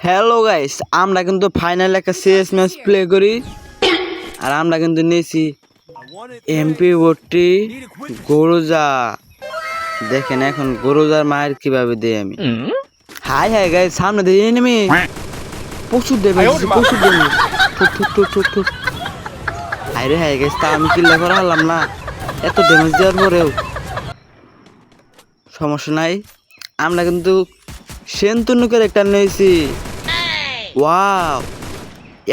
Hello guys, আমরা কিন্তু final একটা সিএস ম্যাচ প্লে করি। আর আমরা কিন্তু নিয়েছি MP40 গরুজা। দেখেন এখন গরুজার মায়ের কিভাবে দেই আমি। হাই হাই গাইস, সামনে দিয়ে এনিমি প্রচুর দেবে, প্রচুর দেবে। হাই রে হাই গাইস, তা আমি কিল্লা করা হলাম না এত ড্যামেজ দেওয়ার পরেও। সমস্যা নাই, আমরা কিন্তু সেন্তুনুকের একটা নিয়েছি। ওয়াও,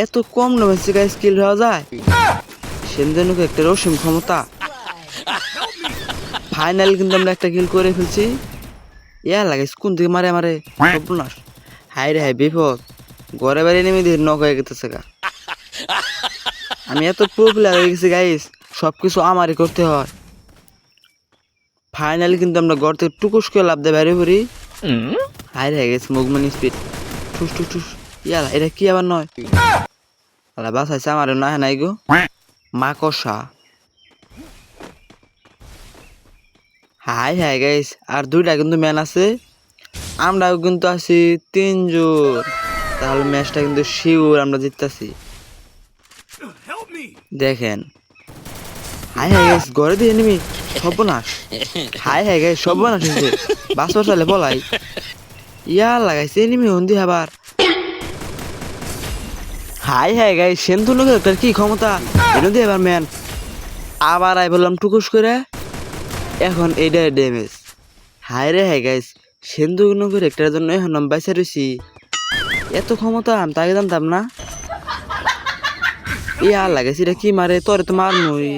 এত কম ড্যামেজে গাইস কিল হওয়া যায়। সেন্তুনুকে একটা রসিম ক্ষমতা। ফাইনাল কিন্তু আমরা একটা কিল করে ফেলছি। ইয়া লাগে কোন দিকে মারে মারে সর্বনাশ। হাই রে হাই বিপদ, ঘরে বাইরে নেমে দিয়ে নক হয়ে গেছে গা। আমি এত প্রো প্লেয়ার হয়ে গেছি গাইস, সবকিছু আমারই করতে হয়। ফাইনালি কিন্তু আমরা ঘর থেকে টুকুস করে লাভ দিয়ে বাইরে পড়ি। হাই রে গেছে মুভমেন্ট স্পিড ঠুস ঠুস ঠুস। ইয়ালা এটা কি আবার নয়, আলা বাসাইছে আমার না নাই গো মাকড়সা। হাই হাই গাইস, আর দুইটা কিন্তু ম্যান আছে, আমরাও কিন্তু আছি তিনজন। তাহলে ম্যাচটা কিন্তু শিওর আমরা জিততেছি। দেখেন হাই হাই গাইস, ঘরে দিয়ে নিবি সর্বনাশ। হাই হাই গাইস, সর্বনাশ হয়েছে। বাসর চালে বলাই ইয়া লাগাইছে এনিমি হন্দি আবার। হাই হাই গাইস, সেন্তুনুকে একটা কি ক্ষমতা এনে দিয়ে এবার ম্যান আবার আই বললাম টুকুস করে। এখন এইটাই ড্যামেজ। হাই রে হাই গাইস, সেন্তুনুকের একটার জন্য এখন আমি বাইসা রয়েছি। এত ক্ষমতা আমি তাকে জানতাম না। ইয়া লাগাইছি এটা কি মারে, তোরে তো মারমই।